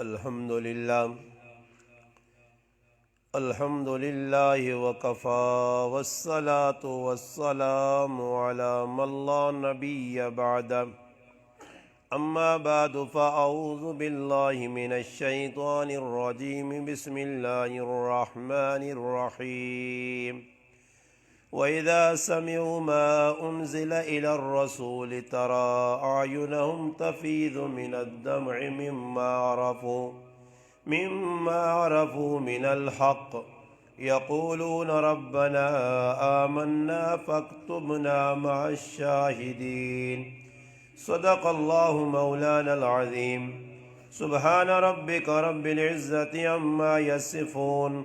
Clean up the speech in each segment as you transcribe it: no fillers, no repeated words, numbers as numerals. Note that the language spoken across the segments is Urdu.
الحمد للہ وکفا والصلاة والسلام علی من لا نبی بعد اما بعد فاعوذ باللہ من الشیطان الرجیم بسم اللہ الرحمن الرحیم وَإِذَا سَمِعُوا مَا أُنزِلَ إِلَى الرَّسُولِ تَرَىٰ أَعْيُنَهُمْ تَفِيضُ مِنَ الدَّمْعِ مِمَّا عَرَفُوا مِنَ الْحَقِّ يَقُولُونَ رَبَّنَا آمَنَّا فَاكْتُبْنَا مَعَ الشَّاهِدِينَ صدق اللہ مولانا العظیم سبحان ربک رب العزة عما یصفون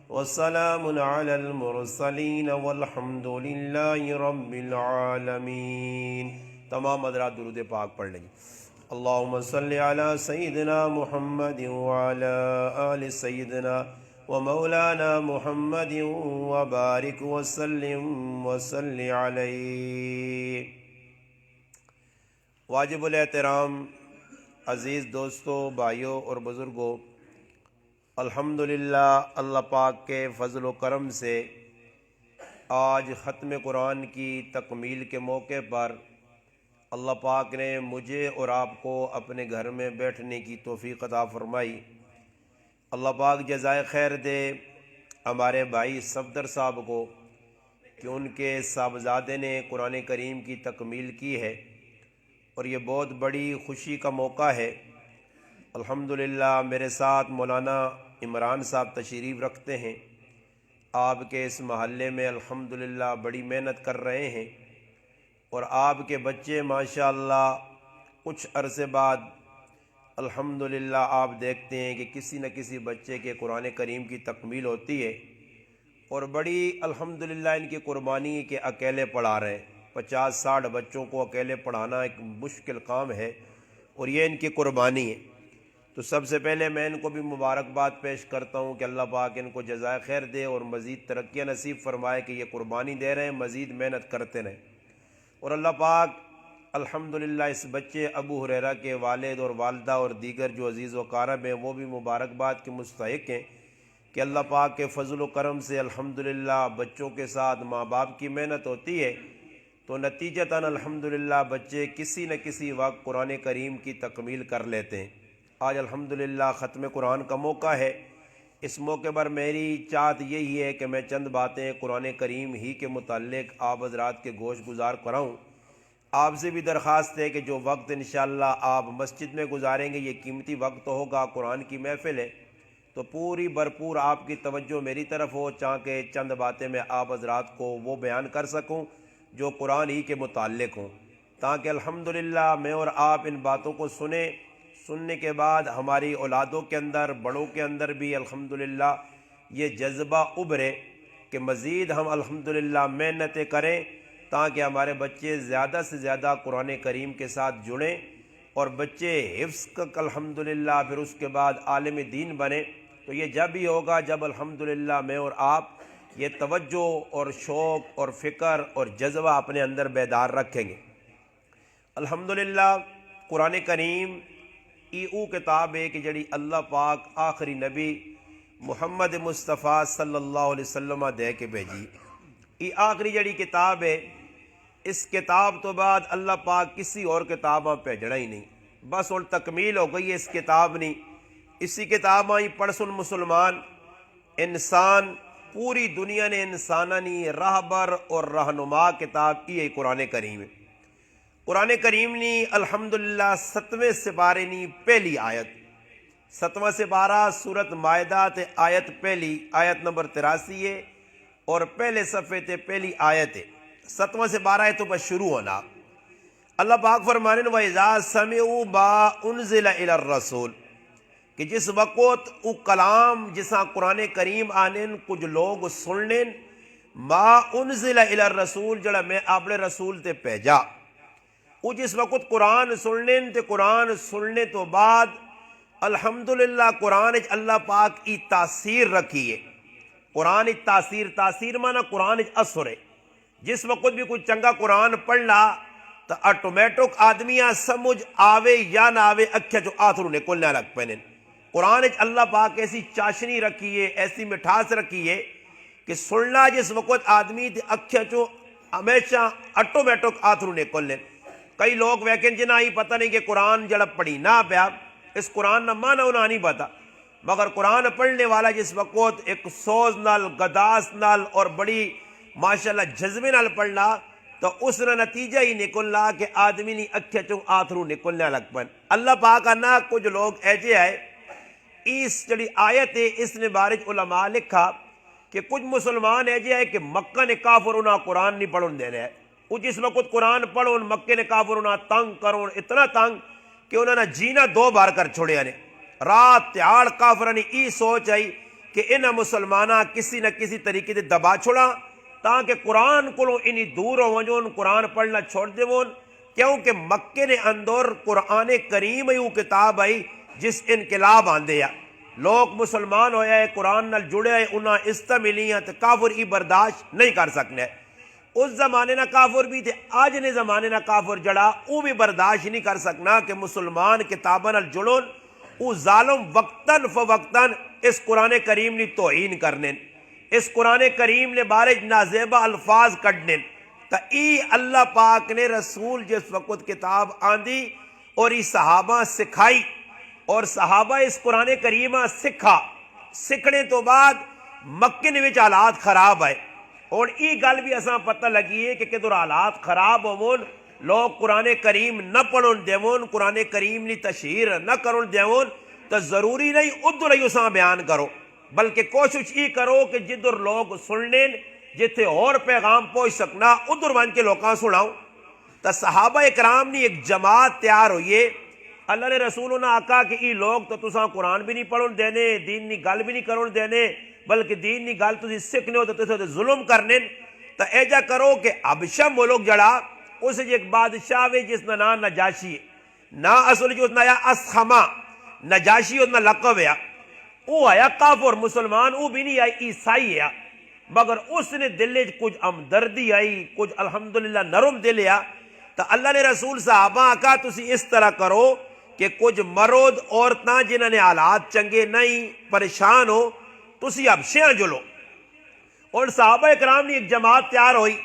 والسلام علی المرسلین والحمد للہ رب العالمین۔ تمام حضرات درود پاک پڑھ لیں۔ اللہم صلی علی سیدنا محمد وعلی آل سیدنا ومولانا محمد وبارک وسلم وصلی علیہ۔ واجب الاحترام عزیز دوستوں، بھائیوں اور بزرگوں، الحمدللہ اللہ پاک کے فضل و کرم سے آج ختم قرآن کی تکمیل کے موقع پر اللہ پاک نے مجھے اور آپ کو اپنے گھر میں بیٹھنے کی توفیق عطا فرمائی۔ اللہ پاک جزائے خیر دے ہمارے بھائی صفدر صاحب کو کہ ان کے صاحبزادے نے قرآن کریم کی تکمیل کی ہے، اور یہ بہت بڑی خوشی کا موقع ہے۔ الحمدللہ میرے ساتھ مولانا عمران صاحب تشریف رکھتے ہیں، آپ کے اس محلے میں الحمدللہ بڑی محنت کر رہے ہیں، اور آپ کے بچے ماشاءاللہ کچھ عرصے بعد الحمدللہ آپ دیکھتے ہیں کہ کسی نہ کسی بچے کے قرآن کریم کی تکمیل ہوتی ہے، اور بڑی الحمدللہ ان کی قربانی کہ اکیلے پڑھا رہے ہیں۔ 50-60 بچوں کو اکیلے پڑھانا ایک مشکل کام ہے، اور یہ ان کی قربانی ہے۔ تو سب سے پہلے میں ان کو بھی مبارکباد پیش کرتا ہوں کہ اللہ پاک ان کو جزائے خیر دے اور مزید ترقیاں نصیب فرمائے کہ یہ قربانی دے رہے ہیں، مزید محنت کرتے رہیں، اور اللہ پاک الحمدللہ اس بچے ابو ہریرہ کے والد اور والدہ اور دیگر جو عزیز و اقارب ہیں وہ بھی مبارکباد کے مستحق ہیں کہ اللہ پاک کے فضل و کرم سے الحمدللہ بچوں کے ساتھ ماں باپ کی محنت ہوتی ہے، تو نتیجتاً الحمدللہ بچے کسی نہ کسی وقت قرآن کریم کی تکمیل کر لیتے ہیں۔ آج الحمدللہ ختم قرآن کا موقع ہے۔ اس موقع پر میری چاہت یہی ہے کہ میں چند باتیں قرآن کریم ہی کے متعلق آپ حضرات کے گوش گزار کراؤں۔ آپ سے بھی درخواست ہے کہ جو وقت انشاءاللہ آپ مسجد میں گزاریں گے، یہ قیمتی وقت ہوگا، قرآن کی محفل ہے، تو پوری بھرپور آپ کی توجہ میری طرف ہو، چاہے چند باتیں میں آپ حضرات کو وہ بیان کر سکوں جو قرآن ہی کے متعلق ہوں، تاکہ الحمدللہ میں اور آپ ان باتوں کو سننے کے بعد ہماری اولادوں کے اندر، بڑوں کے اندر بھی الحمدللہ یہ جذبہ ابھرے کہ مزید ہم الحمدللہ محنتیں کریں، تاکہ ہمارے بچے زیادہ سے زیادہ قرآن کریم کے ساتھ جڑیں، اور بچے حفظ کا الحمدللہ پھر اس کے بعد عالم دین بنیں۔ تو یہ جب ہی ہوگا جب الحمدللہ میں اور آپ یہ توجہ اور شوق اور فکر اور جذبہ اپنے اندر بیدار رکھیں گے۔ الحمدللہ قرآن کریم او کتاب ہے کہ جڑی اللہ پاک آخری نبی محمد مصطفیٰ صلی اللہ علیہ وسلم دے کے بھیجی۔ یہ آخری جڑی کتاب ہے، اس کتاب تو بعد اللہ پاک کسی اور کتاب بھیجنا ہی نہیں، بس اور تکمیل ہو گئی ہے اس کتاب نہیں۔ اسی کتاب ہی پڑھ سن مسلمان انسان پوری دنیا نے انسانانی راہبر اور رہنما کتاب کی ہے قرآن کریم ہے۔ قرآن کریم نے الحمدللہ 7ویں سپارے نے پہلی آیت، 7واں سپارہ سورت مائدہ تے آیت پہلی، آیت نمبر 83 ہے، اور پہلے صفحے تے پہلی آیت ہے۔ 7واں سپارہ ہے تو بس شروع ہونا۔ اللہ پاک فرمانے وَإِذَا سَمِعُوا مَا أُنزِلَ إِلَى الرَّسُولِ کہ جس وقت او کلام جساں قرآن کریم آنین کچھ لوگ سننے ما انزل الی الرسول جڑا میں اپنے رسول تے بھیجا، او جس وقت قرآن سننے تے قرآن سننے تو بعد الحمدللہ قرآن اللہ پاک کی تاثیر رکھی ہے۔ قرآن تاثیر مانا قرآن اثر ہے۔ جس وقت بھی کوئی چنگا قرآن پڑھنا تو آٹومیٹک آدمیاں سمجھ آوے یا نہ آوے اکھیا جو آتھروں نکلنے لگ پینے۔ قرآن اللہ پاک ایسی چاشنی رکھی ہے، ایسی مٹھاس رکھی ہے کہ سننا جس وقت آدمی تے اکھیا چوں ہمیشہ آٹومیٹک آتھرو نکل لیں. کئی لوگ ویکن جنہیں ہی پتہ نہیں کہ قرآن جڑا پڑھی نہ پیا، اس قرآن نہ مانا انہیں نہیں پتا، مگر قرآن پڑھنے والا جس وقت ایک سوز نال، گداس نال اور بڑی ماشاءاللہ جذبے نال پڑھنا تو اس نے نتیجہ ہی نکلنا کہ آدمی نہیں اکھیا چوں آتھرو نکلنے لگ پن. اللہ پاک آنا کچھ لوگ ایجے آئے اس جڑی آیت ہے اس نے بارج علماء لکھا کہ کچھ مسلمان ایجے آئے کہ مکہ نے کافر انہاں قرآن نہیں پڑھن دے رہے، وہ جس وقت قرآن پڑھو مکے نے کافر انہاں تنگ کرو، اتنا تنگ کہ انہوں نے جینا 2 بار کر چھوڑے نے. رات تیاڑ کافرانی ای سوچ آئی کہ انہاں مسلمانہ کسی نہ کسی طریقے سے دبا چھوڑا تاکہ قرآن کو انہی دور ہو جون، قرآن پڑھنا چھوڑ دے وون، کیونکہ مکے نے اندر قرآن کریم ہی وہ کتاب آئی جس انقلاب آندے یا لوگ مسلمان ہویا ہے، قرآن نال جڑے ہے، انہاں عزتاں ملیاں تے کافر ای برداشت نہیں کر سکنے. اس زمانے نہ کافر بھی تھے، آج نے زمانے نہ کافر جڑا وہ بھی برداشت نہیں کر سکنا کہ مسلمان کتاباں نال جڑون، وہ ظالم وقتاً فوقتاً اس قرآن کریم نے توہین کرنے، اس قرآن کریم نے بارج نازیبہ الفاظ کڈنے. تا ای اللہ پاک نے رسول جس وقت کتاب آندی اور ای صحابہ سکھائی اور صحابہ اس قرآن کریمہ سکھنے تو بعد مکے نے وچ حالات خراب آئے. اور ای گل بھی اساں پتہ لگی ہے کہ کدھر حالات خراب ہون لوگ قرآن کریم نہ پڑھن دیون، قرآن کریم نی تشہیر نہ کرن دیون، تو ضروری نہیں ادھر ہی اساں بیان کرو، بلکہ کوشش ای کرو کہ جدھر لوگ سننے جتھے اور پیغام پہنچ سکنا ادھر بن کے لوکاں سناؤ. تو صحابہ اکرام نی ایک جماعت تیار ہوئیے. اللہ نے رسول نے آکا کہ ای لوگ تو تساں قرآن بھی نہیں پڑھن دینے، دین نی گل بھی نہیں کرن دینے، بلکہ دین نی گل تسی سکھنے ہو تو تسی ظلم کرنے. تو ایجا کرو کہ حبشہ ملک جڑا اس ایک بادشاہ ہے جس کا نام نجاشی ہے، نہ اصل جو نیا اسخما نجاشی اس لقب ہے، وہ آیا کافر مسلمان، وہ بھی نہیں آئی عیسائی ہے، مگر اس نے دل کچھ ہمدردی آئی، کچھ الحمدللہ نرم دل ہے. تو اللہ نے رسول صحابہ آکا تسی اس طرح کرو کہ کچھ مرد عورتاں جنہوں نے حالات چنگے نہیں پریشان ہو تسی حبشیاں جلو. اور صحابہ اکرام نے ایک جماعت تیار ہوئی،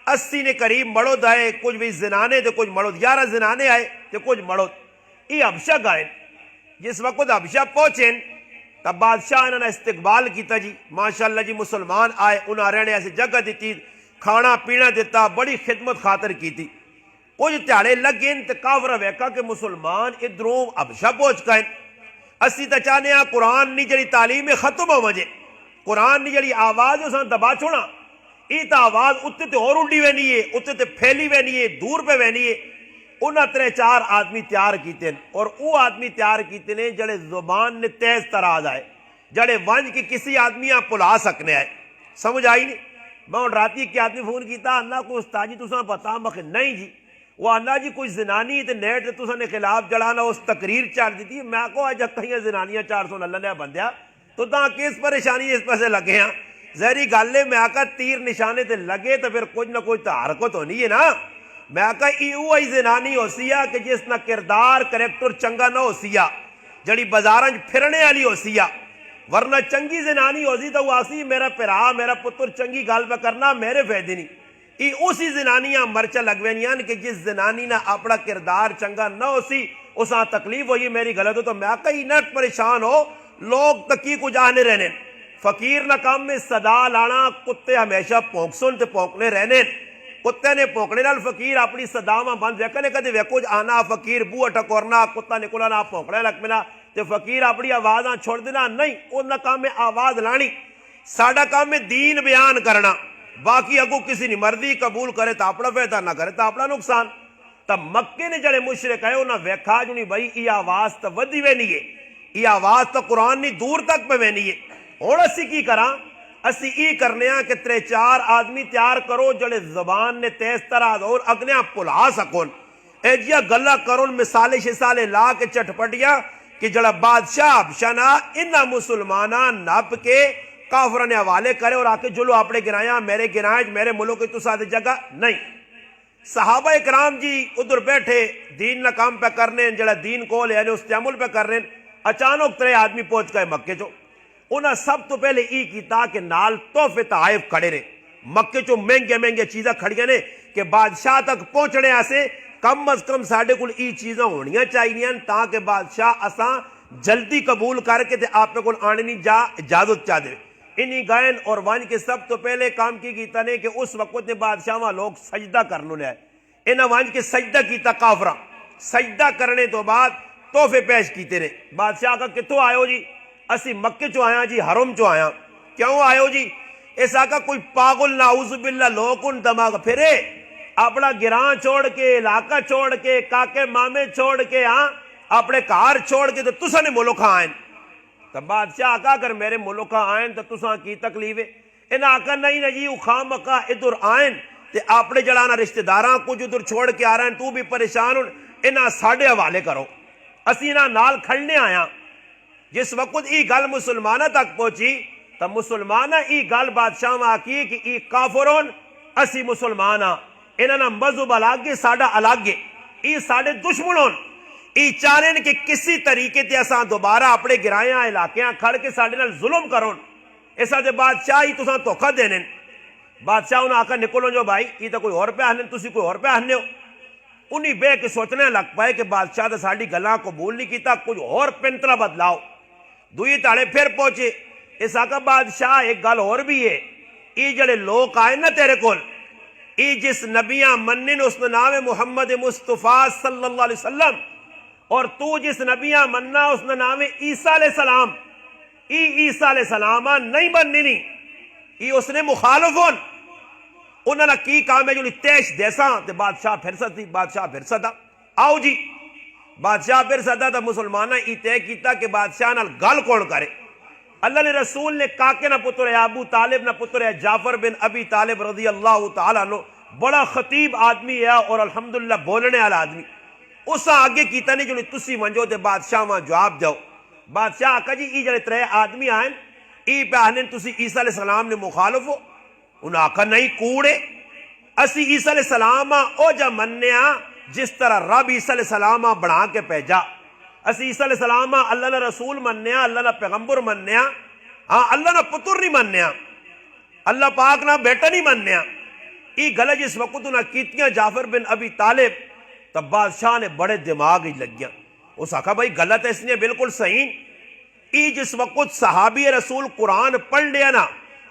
80 نے قریب مرد آئے، کچھ بھی زنانے تھے، کچھ مرد، 11 زنانے آئے تو کچھ مرد. یہ حبشہ گئے. جس وقت حبشہ پہنچیں تب بادشاہ انہوں نے استقبال کیتا جی ماشاءاللہ جی مسلمان آئے، انہوں رہنے ایسی جگہ دیتی، کھانا پینا دیتا، بڑی خدمت خاطر کی تھی. کچھ تیاڑے لگے تو کافر ویکا کہ مسلمان ادھروں حبشہ پہنچ گئے. اسی تو چاہنے ہیں قرآن نی جڑی تعلیم ختم ہو وجے، قرآن نی جڑی آواز اساں دبا چھوڑا، ای تا آواز اتنے تے اور اڈی وینی ہے، اتنے تے پھیلی وینی ہے، دور پہ وینی ہے. انہاں 3-4 آدمی تیار کیتے ہیں، اور وہ آدمی تیار کیتے ہیں جڑے زبان نے تیز تراز آئے، جڑے ونج کی کسی آدمی آپ پلا سکنے آئے. سمجھ آئی نہیں؟ میں ان راتی کے آدمی فون کیتا، اللہ کو استاد جی تساں پتا، میں نہیں جی وہ اللہ جی کوئی زنانی تے نیٹ تساں نے خلاف جڑانا اس تقریر چل دیتی. میں کو اج کہیں زنانیاں 400 اللہ نے بندیا تو تاں کس پریشانی اس پاسے لگے ہیں؟ ظاہری گل ہے میں آکا تیر نشانے تے لگے تو پھر کچھ نہ کوئی تو حرکت ہونی ہے نا. میں آکا ای زنانی ہو سیا کہ جس نہ کردار کریکٹر چنگا نہ ہو سیا، جڑی بازارنج پھرنے والی ہو سیا، ورنہ چنگی زنانی ہو سی تو وہ آسی میرا پرا میرا پتر چنگی گل پہ کرنا میرے فائدے نہیں. ای اسی زنانیاں مرچہ لگوینیاں کہ جس زنانی نہ اپنا کردار چنگا نہ ہو سی اساں تکلیف ہوئی میری غلط ہو. تو میں آکا نٹ پریشان ہو لوگ تکی کو جانے رہنے، فقیر نہ کام میں صدا لانا، کتے ہمیشہ پونکسن تے پونکنے رہنے، کتے نے پونکنے نال فقیر اپنی صدا میں بند ویکنے کدے ویکو آنا فقیر بوہ ٹکورنا کتا نکلا نہ پونکنے لگ پنا تے فقیر اپنی آوازاں چھوڑ دینا. نہیں، انہاں کام میں آواز لانی، ساڈا کام میں دین بیان کرنا، باقی اگو کسی نے مرضی قبول کرے تو اپنا فائدہ نہ کرے تو اپنا نقصان. تب مکے نے جڑے مشرک ہے انہاں ویکھا جو نہیں بھائی یہ آواز تو ودی وینی ہے، یہ آواز تو قرآن نہیں دور تک پہ وینی ہے. ہن اسی کی کراں؟ اسی ای کرنے ہیں کہ 3-4 آدمی تیار کرو جڑے زبان نے تیز تراز اور اگنیاں پلا سکون، ایجیا گلا کرون مثالے شسالے لا کے چٹپٹیاں کہ جڑا بادشاہ حبشہ نا انہاں مسلماناں نپ کے کافروں نے حوالے کرے اور آکے جلو اپنے گنایا میرے گناج میرے ملک کی تو ساتھ جگہ نہیں. صحابہ اکرام جی ادھر بیٹھے دین نہ کام پہ کرنے، جڑا دین کو لے اس عمل پہ کرنے. اچانک 3 آدمی پہنچ گئے مکے چو. انہاں سب تو پہلے ای کیتا کہ نال تحفے تحائف کھڑے نے. مکے چو مہنگے مہنگے چیزاں کھڑیاں نے کہ بادشاہ تک پہنچنے آسے کم از کم ساڈے کول ای چیزاں ہونیاں چاہیے تاکہ بادشاہ اساں جلدی قبول کر کے تے آپ کول آنے نہیں جا اجازت چاہ دے. انہی گائن اور ون کے سب تو پہلے کام کی کیتا نے کہ اس وقت نے بادشاہ وہاں لوگ سجدہ کرنو لے. انہاں ون کے سجدہ کیتا کافراں. سجدہ کرنے تو بعد تحفے پیش کیتے نے. بادشاہ کا کتوں آئے ہو جی؟ اسی مکے چو آیا جی، حرم چو آیا. کیوں آئے ہو جی؟ اس آقا کوئی پاگل نعوذ باللہ لوگ ان دماغ پھرے اپنا گران چھوڑ کے، علاقہ چھوڑ کے، کاکے مامے چھوڑ کے، ہاں اپنے کار چھوڑ کے تو تسا نے ملکہ آئیں. تو بادشاہ آقا اگر میرے ملکہ آئیں تو تسا کی تکلیف ہے؟ انہاں آقا نہیں نا جی، خام مکہ ادھر آئیں تے اپنے جڑانا رشتہ داراں کچھ ادھر چھوڑ کے آ رہے ہیں، تو بھی پریشان ہوں، انہاں ساڑھے حوالے کرو، اسی انہاں نال کھڑنے آیا. جس وقت ای گل مسلمانہ تک پہنچی تو مسلمانہ ای گل بادشاہ میں آکی کہ ای کافرون اسی مسلمانہ، انہاں مذہب الگ ہے، ساڑھا الگ ہے، ای ساڑھے دشمنون. ای چاہنے کہ کسی طریقے تے اساں دوبارہ اپنے گرائیاں علاقیاں کھڑ کے ساڑھے نال ظلم کرون. ایسا دے بادشاہ ہی تساں دھوکہ دینے. بادشاہ انہاں آکھا نکلو جو بھائی، یہ تو کوئی اور پہ آنے، تسی کوئی اور پہ آنے ہو. انہی بے کے سوچنے لگ پائے کہ بادشاہ تو ساڑھی گلاں قبول نہیں کیتا، کچھ اور پنترہ بدلاؤ. دوئی تاڑے پھر پہنچے. اس آقا بادشاہ ایک گل اور بھی ہے، ای جڑے لوگ آئے نا تیرے کول، ای جس نبیاں منن اس نے نام محمد مصطفیٰ صلی اللہ علیہ وسلم، اور تو جس نبیاں مننا اس نے نام عیسیٰ علیہ السلام. ای عیسیٰ علیہ السلام نہیں مننی، ای اس نے مخالفون. انہوں نے کی کام ہے جو تیش دیساں تے بادشاہ پھر ستی. بادشاہ پھر ستا آؤ جی. بادشاہ پھر ستا تو مسلمانہ ای طے کیتا کہ بادشاہ نال گل کون کرے. اللہ نے رسول نے کاکے نہ پتر ہے ابو طالب نہ پتر ہے جعفر بن ابی طالب رضی اللہ تعالیٰ عنہ، بڑا خطیب آدمی ہے اور الحمدللہ بولنے والا آدمی. اس آگے کیتا نہیں جو تسی منجو تے بادشاہ وہاں جواب جاؤ. بادشاہ آقا جی ای جڑے 3 آدمی آئیں ای پہ آنے تسی عیسیٰ علیہ السلام نے مخالف ہو. انہاں آقا نہیں کوڑے، اسی عیسیٰ علیہ السلام او جا مننے جس طرح رب عیسیٰ علیہ السلام بنا کے پیجا. اسی عیسیٰ علیہ السلام اللہ نے رسول مننے، اللہ نے پیغمبر مننے، ہاں اللہ نے پتر نہیں مننے، اللہ پاک نہ بیٹا نہیں مننے. ای گل جس وقت انہاں کیتیاں جعفر بن ابی طالب تب بادشاہ نے بڑے دماغ ہی لگیاں. اس آقا بھائی غلط ہے، اس نے بالکل صحیح. ای جس وقت صحابی رسول قرآن پڑھ لیا نا،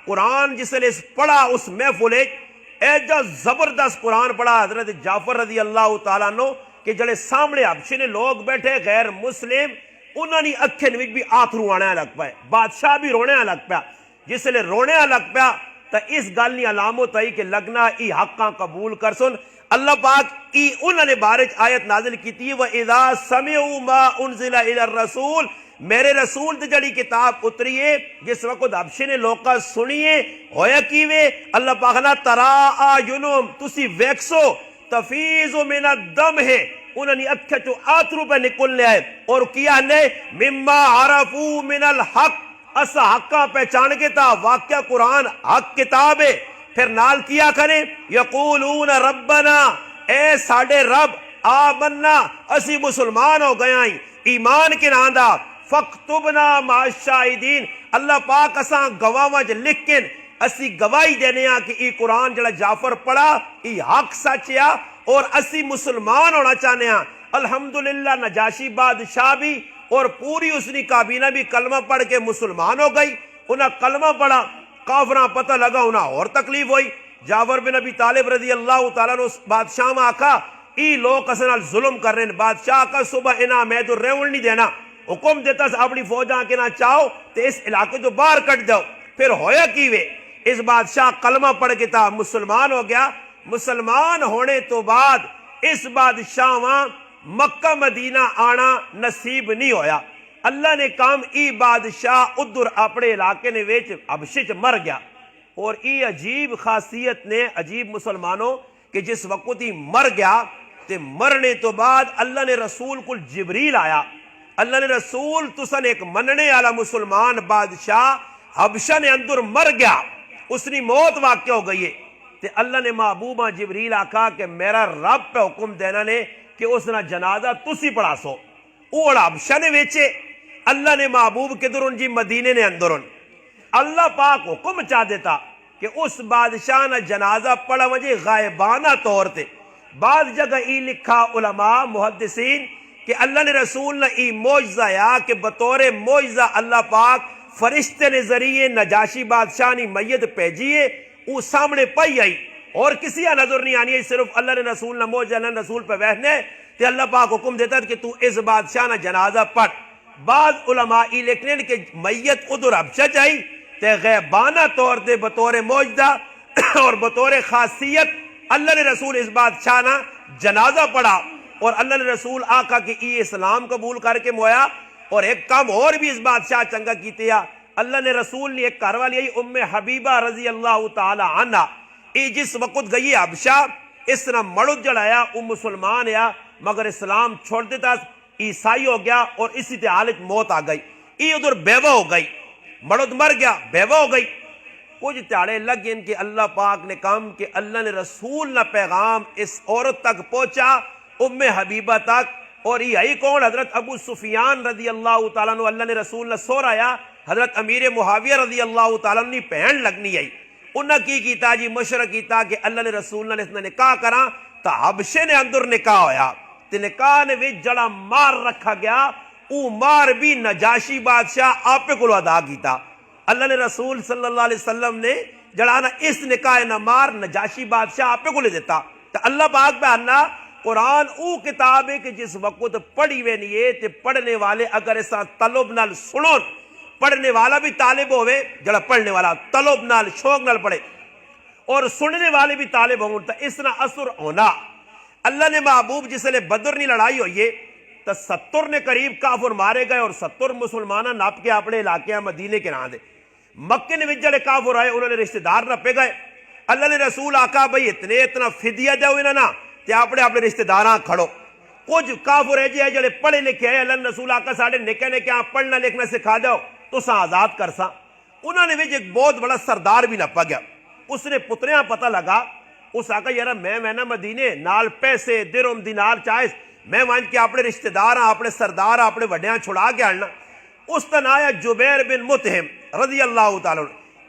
قرآن جس نے پڑھا اس محفل ایجا زبردست قرآن پڑھا حضرت جعفر رضی اللہ تعالیٰ عنہ کہ جڑے سامنے حبشے نے لوگ بیٹھے غیر مسلم، انہوں نے اکھے نوچ بھی آتھرو آنے لگ پائے. بادشاہ بھی رونے لگ پیا. جس لئے رونے لگ پیا تو اس گل نہیں علامت آئی کہ لگنا ای حقاں قبول کر سن. اللہ پاک ای انہوں نے بارج آیت نازل کی تھی وَإِذَا سَمِعُوا مَا أُنزِلَ إِلَى الرَّسُولِ، میرے رسول دی جڑی کتاب اتریے جس وقت حبشے نے لوکا سنیے ہویا کیوے. اللہ پاک نا تَرَا أَعْيُنُهُمْ، تسی ویکسو تفیض من الدم ہے، انہوں نے اکھے تو آترو پہ نکل لے آئے اور کیا نے مما عرفو من الحق، اسا حقہ پہچان کے تا واقعہ قرآن حق کتاب ہے. پھر نال کیا کریں یقولون ربنا، اے ساڑے رب آمنا، اسی مسلمان ہو گیا ہی ایمان کے ناندہ، فاکتبنا مع الشاہدین، اللہ پاک اساں گواہ جو لکھن اسی گواہی دینے کہ ای قرآن جڑا جعفر پڑھا ای حق سچیا اور اسی مسلمان ہونا چاہنے ہیں. الحمدللہ نجاشی بادشاہ بھی اور پوری اس نے کابینہ بھی کلمہ پڑھ کے مسلمان ہو گئی. انہاں کلمہ پڑھا، کافراں پتہ لگا انہاں اور تکلیف ہوئی. جعفر بن ابی طالب رضی اللہ تعالیٰ نے بادشاہ میں آکھا ای لوگ اسنال ظلم کر رہے ہیں. بادشاہ کا صبح انہاں میں تو ریون نہیں دینا، حکم دیتا اپنی فوجاں کے نہ چاہو تو اس علاقے تو باہر کٹ جاؤ. پھر ہویا کیوے اس بادشاہ کلمہ پڑھ کے تا مسلمان ہو گیا. مسلمان ہونے تو بعد اس بادشاہ وہاں مکہ مدینہ آنا نصیب نہیں ہویا. اللہ نے کام ای بادشاہ ادھر اپنے علاقے نے ویچ حبشے چ مر گیا. اور ای عجیب خاصیت نے عجیب مسلمانوں کہ جس وقت ہی مر گیا تے مرنے تو بعد اللہ نے رسول کو جبریل آیا. اللہ نے رسول تسن ایک مننے والا مسلمان بادشاہ حبشہ نے اندر مر گیا، اس نے موت واقع ہو گئی ہے. تے اللہ نے محبوبہ جبریل آکھا کہ میرا رب پہ حکم دینا نے کہ اس نے جنازہ تسی پڑھا سو. اوڑا حبشہ نے ویچے اللہ نے محبوب کدرن جی مدینے نے اندرن اللہ پاک حکم چاہ دیتا کہ اس بادشاہ نہ جنازہ پڑھا وجہ غائبانہ طور تے. بعض جگہ ای لکھا علماء محدثین کہ اللہ نے رسول نے ای معجزہ یا کہ بطور معجزہ اللہ پاک فرشتے نے ذریعے نجاشی بادشاہ نے میت بھیجیے وہ سامنے پئی آئی اور کسی کا نظر نہیں آنی ہے, صرف اللہ نے رسول نے معجزہ اللہ نے رسول پہ بہنے تے اللہ پاک حکم دیتا کہ تو اس بادشاہ نہ جنازہ پڑھ. بعض علماء ای لکھنے کہ میت ادھر حبشہ جائی تے غیبانہ طور دے بطور معجزہ اور بطور خاصیت اللہ نے رسول اس بادشاہ نہ جنازہ پڑھا اور اللہ نے رسول آقا کی ای اسلام قبول کر کے مویا. اور ایک کام اور بھی اس بادشاہ چنگا کیتے یا اللہ نے رسول نے ایک کاروا لی ام حبیبہ رضی اللہ تعالی عنہ ای جس وقت گئی حبشہ اس طرح مڑد جڑایا وہ مسلمان یا مگر اسلام چھوڑ دیتا عیسائی ہو گیا اور اسی تے حالت موت آ گئی. ای ادھر بیوہ ہو گئی, مڑد مر گیا بیوہ ہو گئی. کچھ تیاڑے لگ ان کہ اللہ پاک نے کام کہ اللہ نے رسول نہ پیغام اس عورت تک پہنچا ام حبیبہ تک. اور یہی کون حضرت ابو سفیان رضی اللہ تعالیٰ عنہ اللہ نے رسول نے سو رایا حضرت امیر معاویہ رضی اللہ تعالیٰ عنہ پہن لگنی آئی. انہاں کی کیتا جی مشورہ کیتا کہ اللہ نے رسول نے اس نے نکاح کرا تا حبشے نے اندر نکاح ہویا تے نکاح نے وچ جڑا مار رکھا گیا او مار بھی نجاشی بادشاہ آپ کو ادا کیتا. اللہ نے رسول صلی اللہ علیہ وسلم نے جڑا نا اس نکاح نہ مار نجاشی بادشاہ آپ کو لے دیتا. تو اللہ پاک پہ آنا قرآن او کتاب ہے کہ جس وقت پڑھی ہوئے نہیں تے پڑھنے والے اگر اس طرح طلب نال سنون پڑھنے والا بھی طالب ہوئے جڑا پڑھنے والا طلب نال شوق نال پڑھے اور سننے والے بھی طالب ہوں تو اس طرح اثر ہونا. اللہ نے محبوب جس لئے بدر نہیں لڑائی ہوئی ہے تو 70 نے قریب کافر مارے گئے اور 70 مسلمانہ ناپ کے اپنے علاقے مدینے کے نام دے. مکے نے جڑے کافر آئے انہوں نے رشتہ دار نپے گئے. اللہ نے رسول آقا بھئی اتنا فدیہ دے ہوئے نا تے اپنے رشتہ داراں کھڑو. کچھ کافر ہے جی ہے جڑے پڑھے لکھے ہیں اللہ نے رسول آقا ساڑھے نکے پڑھنا لکھنا سکھا دو تو سا آزاد کر سا. انہوں نے ایک بہت بڑا سردار بھی نپا گیا. اس نے پتریاں پتہ لگا اس آقا یارا میں نا مدینے نال پیسے درہم دینار چاہیس میں وہاں کے اپنے رشتہ دار اپنے سردار اپنے وڈیاں چھڑا کے آنا. اس کا نام ہے جبیر بن مطعم رضی اللہ تعالیٰ.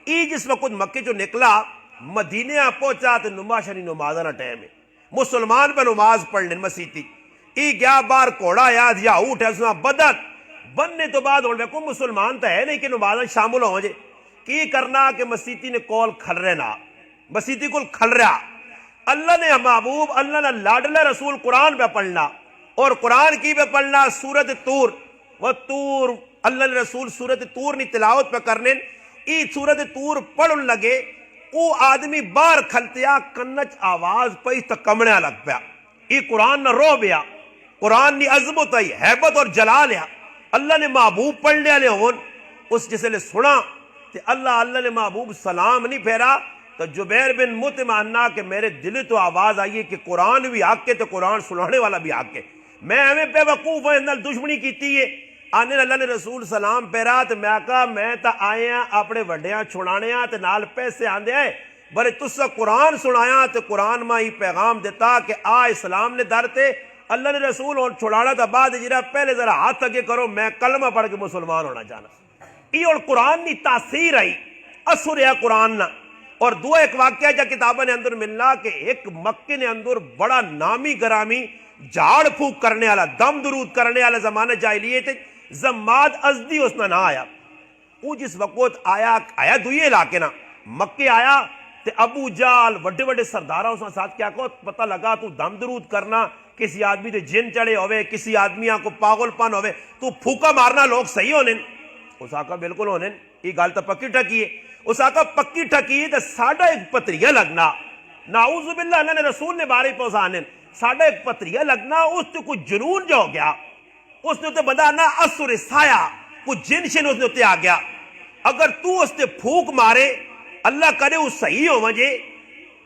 ای جس وقت مکے جو نکلا مدینے پہنچا تو نماز شری نماز نہ ٹائم ہے مسلمان پہ نماز پڑھنے مسیح ای گیا بار کوڑا یاد یا اٹھ ہے اس میں بدت بننے تو بعد ہونے کو مسلمان تو ہے نہیں کہ نماز شامل ہو جائے کی کرنا کہ مسیحی نے کول کھل رہے نا مسیحی کول کھل رہا. اللہ نے محبوب اللہ نے لاڈلہ رسول قرآن پہ پڑھنا اور قرآن کی پہ پڑھنا سورت تور و تور اللہ نے رسول سورت تور نے تلاوت پہ کرنے ای سورت تور پڑھن لگے او آدمی بار کھلتیا کنچ آواز پہ تکمڑیا لگ پیا. ای قرآن نہ رو بیا قرآن نی عظمت آئی حیبت اور جلال ہے. اللہ نے محبوب پڑھ لیا لے ہون اس جسے لے سنا تے اللہ نے محبوب سلام نہیں پھیرا تو جبیر بن مطعم آنا کہ میرے دل تو آواز آئی ہے کہ قرآن بھی حق کے تو قرآن سنانے والا بھی حق کے میں ہمیں بے وقوف ہیں اندر دشمنی کیتی ہے. آنے اللہ نے رسول سلام پھیرا تو میں کہا میں تا آیا اپنے وڈیاں چھڑانے تے نال پیسے آندے آئے برے تسا قرآن سنایا تو قرآن میں ہی پیغام دیتا کہ اسلام نے درتے اللہ نے رسول اور چھڑانا تا بعد جرا پہلے ذرا ہاتھ اگے کرو میں کلمہ پڑھ کے مسلمان ہونا جانا. یہ اور قرآن نی تاثیر آئی اثر ہے قرآن نا. اور دو ایک واقعہ جا کتابہ نے اندر ملنا کہ ایک مکے نے اندر بڑا نامی گرامی جھاڑ پھوک کرنے والا دم درود کرنے والا زمانہ جاہلیت زماد ازدی اس نہ آیا. وہ جس وقت آیا دوئے علاقے نا مکے آیا تے ابو جال وڈے وڈے سردارہ اس ساتھ کیا کو پتہ لگا تو دم درود کرنا کسی آدمی دے جن چڑے ہوئے کسی آدمی کو پاگل پن ہوئے تو پھوکا مارنا لوگ صحیح ہونے. اس آقا بالکل ہونے یہ گال تو پکی ٹھکی ہے. اس آقا پکی ٹھکی ہے تو ساڑھا ایک پتریہ لگنا نعوذ باللہ اللہ نے رسول نے بارے پہنچانے ساڑھا ایک پتریہ لگنا اس نے کچھ جنون جو ہو گیا اس نے بدا نا اثر سایہ کچھ جن شن اس نے آ گیا. اگر تو اس نے پھوک مارے اللہ کرے وہ صحیح ہو مجھے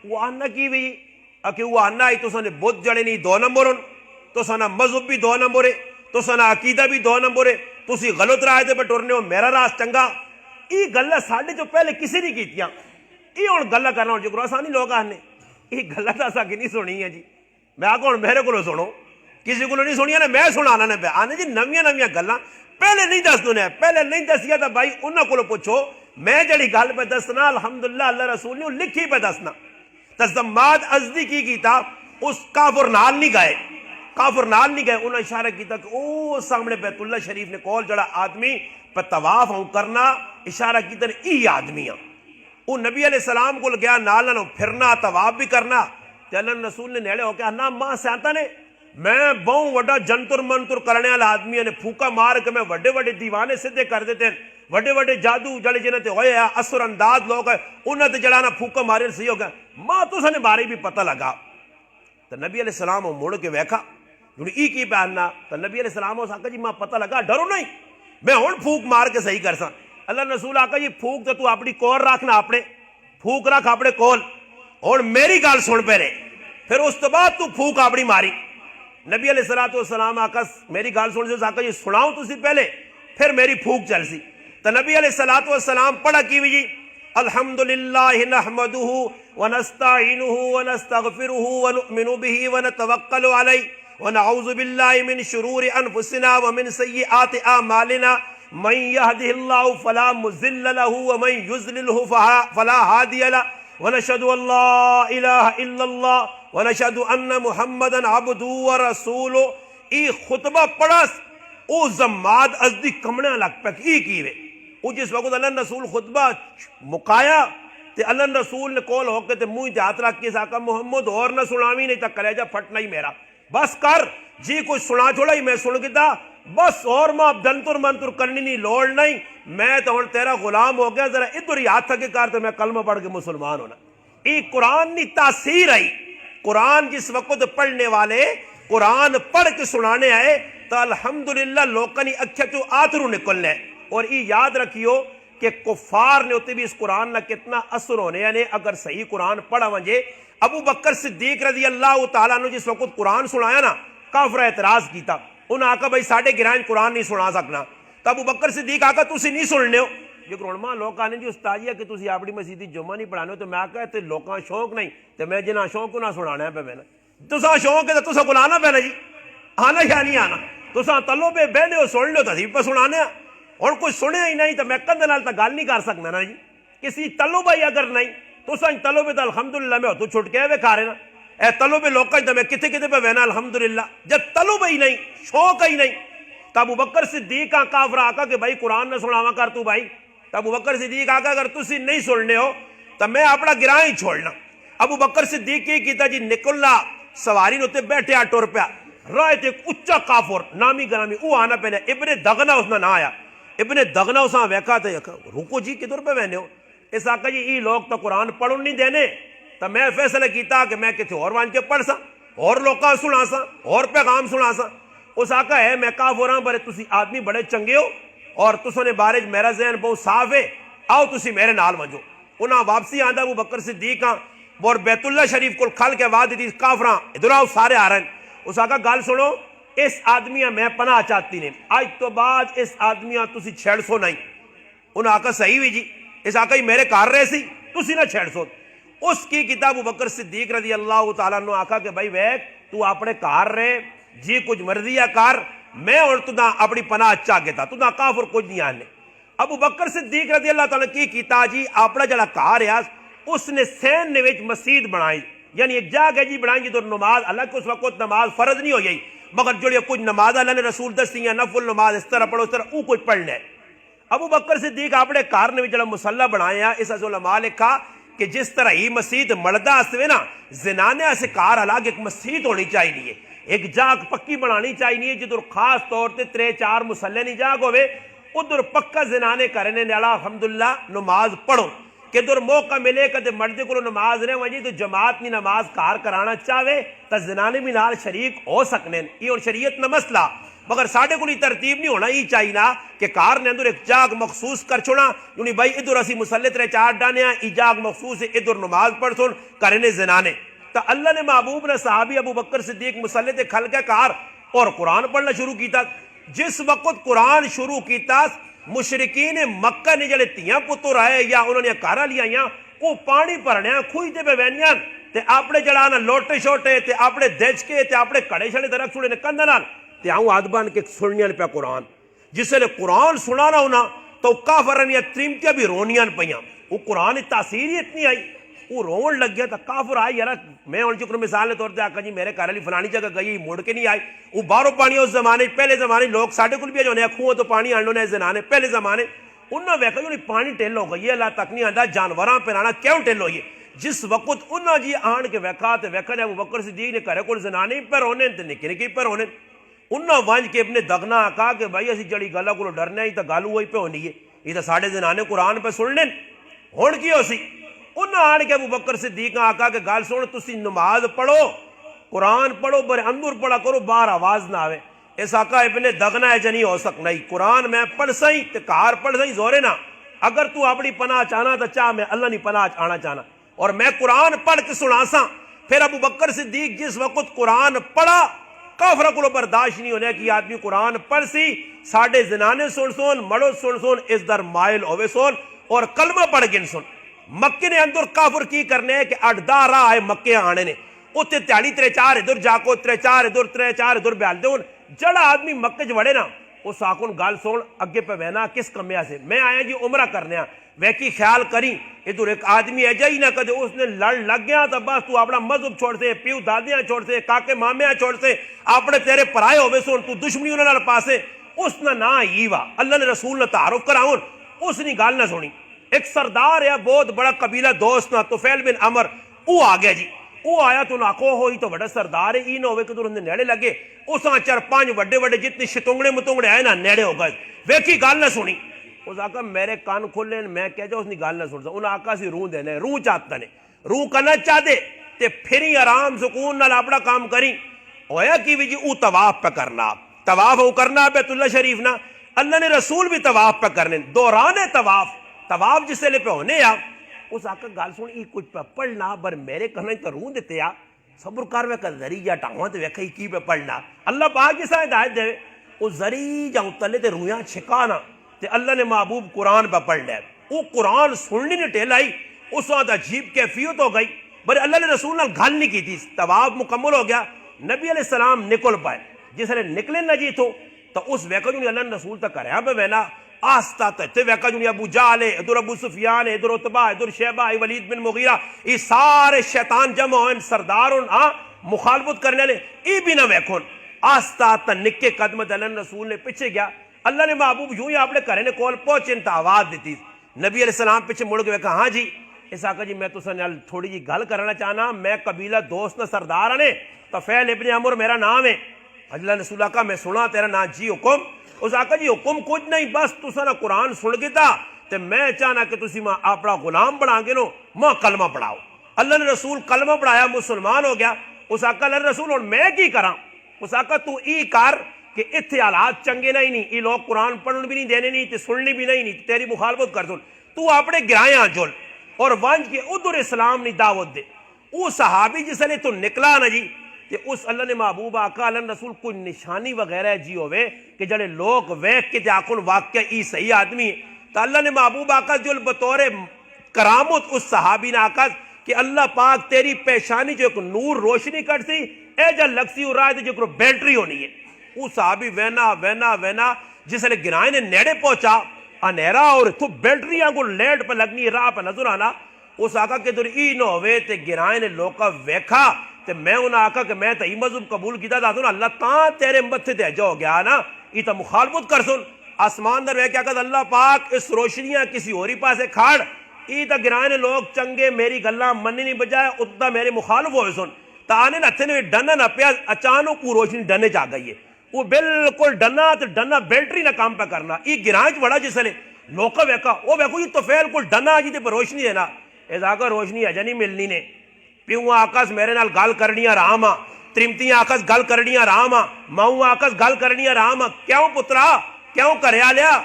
وہ آنا کی بھی کہ وہ آنا ہی تو سنے بدھ جڑے نہیں 2 نمبر تو سنا مذہب بھی 2 نمبر تو سنا عقیدہ بھی 2 نمبر تو اسی غلط رائے دے بٹورنے ہو میرا راس چنگا. یہ گلہ ساڑھے جو پہلے کسی نہیں کیتیاں یہ اور گلہ کرنا ہوں جو آسانی لوگ آنے یہ گلہ تا سا کی نہیں سنی ہے جی میں آگا ہوں میرے کو سنو کسی کو نہیں سنیا نا میں سنانا نے پہ آنے جی نویاں نویاں گلہ پہلے نہیں دس دوں پہلے نہیں دسیا تو بھائی انہوں کو پوچھو میں جڑی گل پہ دسنا الحمدللہ اللہ رسول نے لکھی پہ دسنا تو زماد ازدی کی کیتا اس کافر نال نہیں گئے انہوں نے اشارہ کیتا کہ او سامنے بیت اللہ شریف نے کول جڑا آدمی پہ طواف ہوں کرنا اشارہ کیتا ای آدمیاں وہ نبی علیہ السلام کو گیا نال نہ پھرنا طواف بھی کرنا تے اللہ رسول نے نیڑے ہو کے نا ماں سیانتا نے میں بہوں وڈا جنتر منتر کرنے والا آدمی نے پھوکا مار کے میں وڈے وڈے دیوانے سدھے کر دیتے ہیں وڈے وڈے جادو جڑے جنہیں تے ہوئے اثر انداز لوگ ہیں انہوں نے جڑا نا پھوکا مارے صحیح ہو گیا ماں تو سنے بارے بھی پتہ لگا تو نبی علیہ السلام وہ مڑ کے ویکھا ای کی پہننا تو نبی علیہ السلام آکا جی ماں پتہ لگا ڈرو نہیں میں ہوں پھوک مار کے صحیح کر سا اللہ رسول آکا جی پھوک تو اپنی کول رکھنا اپنے پھوک رکھ اپنے کول اور میری گل سن پہ رہے پھر اس تو بعد تو پھوک اپنی ماری نبی علیہ السلام آکا میری گل سن سے آکا جی سناؤ تسی پہلے پھر میری پھوک چل سی تو نبی علیہ السلام پڑھا کی بھی جی الحمدللہ نحمدہ ونستعینہ ونستغفرہ ونؤمن بہ ونتوکل علیہ ونعوذ باللہ من شرور انفسنا ومن سیئات اعمالنا من یہدہ اللہ فلا مضل لہ ومن یضللہ فلا ہادی لہ ونشہد ان لا الہ الا اللہ ونشہد ان محمدا عبدہ ورسولہ ای خطبہ پڑھس او زماد ازدی کمڑے لگ پک ای کیوے او جس وقت اللہ رسول خطبہ مکایا تے اللہ رسول نے کول ہو کے تے منہ تے ہاتھ رکھ کے آقا محمد اور نہ سناوی نہیں تا کلیجہ پھٹنا ہی میرا بس کر جی کوئی سنا چھوڑا ہی میں سن گتا بس اور ماں دنتر منتر کرنی نہیں لوڑ نہیں میں تو ہن تیرا غلام ہو گیا ذرا ادھر ہی ہاتھ تھکے کر تو میں کلمہ پڑھ کے مسلمان ہونا یہ قرآن کی تاثیر آئی قرآن جس وقت پڑھنے والے قرآن پڑھ کے سنانے آئے تو الحمدللہ لوگوں نے اکھے تو آترو نکلنے اور یہ یاد رکھیو کہ کفار نے ہوتے بھی اس قرآن نہ کتنا اثر ہونے یعنی اگر صحیح قرآن پڑھا ونجے ابو بکر صدیق رضی اللہ تعالیٰ نے جس وقت قرآن سنایا نا کافر اعتراض کیتا انہوں آکا بھائی ساڑھے گرائن قرآن نہیں سنا سکنا تو ابو بکر صدیق آکا تسی نہیں سننے ہو لیکن علماء لوگ آنے جی استاد ہے کہ تسی اپنی مسجدی جمعہ نہیں پڑھانے ہو تو میں آکا ہے لوگاں شوق نہیں تو میں جنہاں شوق کو نہ سنانا ہے پہ میں تساں شوق ہے تو تساں بلانا پہ نا جی آنا یا نہیں آنا تساں تلو پہ بہنے ہو سن لو تصیب پہ سنانے اور کوئی سنیا ہی نہیں تو میں کندے نال تا گل نہیں کر سکنا نا جی کسی تلو بھائی اگر نہیں تو سن تلو پہ تو الحمدللہ میں تو چھٹ کے کھا رہے نا اے تلو پہ لوگ تو میں کتے کتے پہ بہنا الحمدللہ جب تلو بھائی نہیں شوق ہی نہیں تو ابو بکر صدیق کافر آکا کہ بھائی قرآن نہ سناوا کر تو بھائی تو ابو بکر صدیق آکا اگر تسی نہیں سننے ہو تو میں اپنا گراں ہی چھوڑنا ابو بکر صدیق کی کیتا جی نکلنا سواری نوتے بیٹھے آ ٹور پیا رائے تے اچا کافر نامی گرامی او آنا پہنے ابن دغنا اس نہ آیا ابن دغنا اساں ویکھا تے رکو جی کدھر پہ بہنے ہو اس آقا جی ای لوگ تو قرآن پڑھن نہیں دینے تو میں فیصلہ کیتا کہ میں کسی اور وان کے پڑھ سا اور لوگاں سنا سا اور پیغام سنا سا اس آقا ہے میں کافراں بارے تسی آدمی بڑے چنگے ہو اور تسوں نے بارے میرا ذہن بہت صاف ہے آؤ تسی میرے نال ونجو انہاں واپسی آندا ابو بکر صدیق اور بیت اللہ شریف کو کھل کے بعد دی کافراں ادھر آؤ سارے آ رہے ہیں اس آقا گل سنو اس آدمیاں میں پناہ چاہتی نے آج تو بعد اس آدمیاں تسی چھیڑ سو نہیں انہاں آقا صحیح ہوئی جی اس آقا ہی میرے کار رہے سی تسی نہ چھیڑ سو اس کی کتاب ابو بکر صدیق رضی اللہ تعالیٰ نے آقا کہ بھائی ویک تو اپنے کار رہے جی کچھ مرضی ہے کار میں اور تو نہ اپنی پناہ چاہتے تھا تو نہ کافر کچھ نہیں آنے ابو بکر صدیق رضی اللہ تعالیٰ کی کیتا جی اپنا جڑا کار ہے اس نے سین نویچ مسجد بنائی یعنی ایک جگہ جی بنائی جی تو نماز اللہ اس وقت نماز فرض نہیں ہو گئی مگر جو کچھ نماز اللہ نے رسول دستی ہیں نفل نماز اس طرح پڑھو اس طرح وہ کچھ پڑھنے ابو بکر صدیق اپنے کار نے جڑا مسلح بنایا اس علماء لکھا کہ جس طرح ہی مسجد مردہ اسوے نا زنانے سے کار الگ ایک مسجد ہونی چاہیے ایک جاگ پکی بنانی چاہیے جدھر خاص طور تے 3-4 مسلح نہیں جاگ ہوئے ادھر پکا زنانے کرنے نالا الحمدللہ نماز پڑھو کہ در موقع ملے کہ مردے کو نماز رہے وجہ تو جماعت نہیں نماز کار کرانا چاہے تو زنانے بھی نال شریک ہو سکنے یہ اور شریعت نہ مسئلہ مگر ساڑھے کو ترتیب نہیں ہونا ہی چاہیے نا کہ کار نے اندر ایک جاگ مخصوص کر چھوڑا یعنی بھائی ادھر اسی مسلح 3-4 ڈانے ہیں ای جاگ مخصوص ہے ادھر نماز پڑھ سن کرنے زنانے تو اللہ نے محبوب نے صحابی ابو بکر صدیق مسلح تے کھل کے کار اور قرآن پڑھنا شروع کیتا جس وقت قرآن شروع کیتا مشرکین مکہ نے جڑے تیاں پتر آئے یا انہوں نے کارا لیا وہ پانی پرنے کھوئی تے پہ وینیاں تے اپنے جڑانا لوٹے شوٹے تے اپنے دج کے تے اپنے کڑے شڑے درخت چھوڑے نے کندنال تے آؤں آدبان کے سنیاں پہ قرآن جس نے قرآن سنانا ہونا تو کافرن یا تریمتیاں بھی رونیاں پیاں، وہ قرآن کی تاثیر ہی اتنی آئی، وہ رون لگ گیا تھا کافر آئی یار میں ہوں چکر مثال کے طور پہ آقا جی میرے گھر والی فلانی جگہ گئی مڑ کے نہیں آئی، وہ باہروں پانی اس زمانے پہلے زمانے لوگ ساڈے کول بھی جو خوہ تو پانی آنڈو نے زنانے پہلے زمانے انہوں نے ویکھا جو پانی ٹل ہو گئی ہے اللہ تک نہیں آتا جانوراں پرانا کیوں ٹل ہوئی ہے، جس وقت انہوں جی آن کے ویکھا تے ویکھا نے ابو بکر صدیق نے گھرے کول زنانے پہ رونے تے نکے نکے پہ رونے، انہوں ونج کے اپنے دگنا آکا کہ بھائی اسی جڑی گلا کو ڈرنے ہی تو گل ہوئی پہ ہونی ہے، یہ تو ساڈے زنانے قرآن پہ سن لین ہن کی ہو سی، انہوں آن کے ابو بکر صدیق آقا کے گل سن تسی نماز پڑھو قرآن پڑھو بر اندر پڑھا کرو باہر آواز نہ آوے، اس آقا ابن دگنا ہے نہیں ہو سکنا ہی، قرآن میں پڑھ سہی تے کار پڑھ سہی زورے نہ، اگر تو اپنی پناہ چاہنا تو چاہ میں اللہ نہیں پناہ آنا چاہنا، اور میں قرآن پڑھ کے سنا سا، پھر ابو بکر صدیق جس وقت قرآن پڑھا کافرہ کو برداشت نہیں ہونے کی آدمی قرآن پڑھ سی ساڑھے زنانے سن سن مڑو سن سن اس در مائل ہوئے سن اور کلمہ پڑھ گن سن، مکے نے اندر کافر کی کرنے ہے کہ اڈدا راہ آئے مکے آنے نے اتے تیاڑی ترے چار ادھر جاکو ترے چار ادھر بیال دے جڑا آدمی مکے چ وڑے نا اس آکن گال سن اگے پہ وینا کس کمیا سے میں آیا جی عمرہ کرنے ہاں ویکی خیال کری ادھر ایک آدمی ہے جائی نہ کدے اس نے لڑ لگ گیا تو بس تو اپنا مذہب چھوڑ سے پیو دادیاں چھوڑ سے کاکے مامیاں چھوڑ سے اپنے تیرے پرائے ہوئے سن تو دشمنی انہوں نے پاسے اس نہ ہی وا اللہ نے رسول نے تعارف کراؤن اس نے گال نہ سنی، ایک سردار ہے بہت بڑا قبیلہ دوست نہ طفیل بن عمر وہ آ گیا جی وہ آیا تو ناکو ہوئی تو بڑا سردار ہے نہ ہوئے کہ تو انہیں نیڑے لگے اس چار پانچ وڈے وڈے جتنی شتونگڑے متونگڑے آئے نا نیڑے ہو گئے ویکھی گال نہ سنی، اس آقا میرے کان کھولے میں کہہ جاؤ اس نے گال نہ سن سا انہیں آقا سی روح دینے روح چاہتا نے روح کرنا چاہ دے تے پھری آرام سکون نہ اپنا کام کری ہویا کی بھی جی او طواف پہ کرنا طواف او کرنا بیت اللہ شریف نا اللہ نے رسول بھی طواف پہ کرنے دوران طواف جس لے پہ ہونے یا اس آقا گال سن ای کچھ پہ پڑھنا بر میرے کرنے تو روح دیتے یا صبر کروے کا ذریعہ ٹاؤں تے ویکھا کی پہ پڑھنا اللہ پاک جیسا ہدایت دے وہ ذریعہ اتلے تے رویاں چھکانا تے اللہ نے محبوب قرآن پہ پڑھ لے وہ قرآن سننی نے ٹھیلائی اس وقت عجیب کیفیت ہو گئی بر اللہ نے رسول نے گل نہیں کی تھی طواف مکمل ہو گیا نبی علیہ السلام نکل پائے جس نے نکلے نہ جی تو اس ویکا جو اللہ نے رسول تک کریا پہ وینا آستا تے ویکا جو ابو جہل ادھر ابو سفیان ادھر عتبہ ادھر شیبہ ولید بن مغیرہ یہ سارے شیطان جمع ہوئے سردار مخالفت کرنے لے ای بھی نہ ویکھون آستا تا نکے قدم اللہ نے رسول نے پیچھے گیا اللہ نے محبوب یوں ہی آپ نے کرنے کول پہنچے انتا آواز دیتی نبی علیہ السلام پیچھے مڑ کے ویکا ہاں جی اس آقا جی میں تو سنال تھوڑی جی گل کرنا چاہنا میں قبیلہ دوست نہ سردار نے طفیل ابن عمر میرا نام ہے اللہ نے رسول آقا میں سنا تیرا نام جی حکم اس آقا جی حکم کچھ نہیں بس تو سنا قرآن سن گیا تے میں چاہنا کہ تسی ماں اپنا غلام بنا گے نو ماں کلمہ پڑھاؤ اللہ نے رسول کلمہ پڑھایا مسلمان ہو گیا اس آقا اللہ نے رسول اور میں کی کراں اس آقا تو ای کر کہ اتھے حالات چنگے نہیں نہیں یہ لوگ قرآن پڑھن بھی نہیں دینے نہیں تے سننی بھی نہیں تیری مخالفت کر دوں تو اپنے گرائیاں جول اور وانج کے ادھر اسلام نہیں دعوت دے وہ صحابی جس نے تو نکلا نا جی کہ اس اللہ نے محبوب آقا اللہ نے رسول کوئی نشانی وغیرہ جی ہوئے کہ جڑے لوگ ویک کے جاکن واقعہ ای صحیح آدمی ہے تو اللہ نے محبوب آقا جو بطور کرامت اس صحابی نے آقا کہ اللہ پاک تیری پیشانی جو ایک نور روشنی کر سی اے جا لگسی ہو رہا ہے جو ایک بیٹری ہونی ہے وہ صحابی وینا جس نے گرائے نے نیڑے پہنچا انیرا اور تو بیٹریاں کو لیٹ پہ لگنی راہ پہ نظر آنا اس آقا کے در ای نہ ہوئے تے گرائے نے لوکا ویکھا تے میں انہاں آقا کہ میں تا ای مذہب قبول کیتا تھا اللہ تاں تیرے متھے تے جو ہو گیا نا ای تا مخالفت کر سن آسمان در ویکھا کہ اللہ پاک اس روشنیاں کسی ہوری پاسے کھاڑ ای تا گرائے نے لوگ چنگے میری گلاں منی نہیں بجائے اتنا میرے مخالف ہوئے سن تا آنے نتھے نے ڈنا نہ پیا اچانک وہ روشنی ڈنے جا گئی ہے وہ بالکل ڈنا بیٹری نہ کام پہ کرنا یہ گرانچ بڑا جس نے لوکا ویکا وہ ویکو یہ تو فیل کو ڈنا جی پر روشنی دینا اس آقا روشنی اجا نہیں ملنی نے پیوں آکاس میرے نال گال کرنیاں راما ترمتیاں آکاس گال کرنیاں راما ماؤں آکاس گال کرنیاں راما کیوں پترا کیوں کریا لیا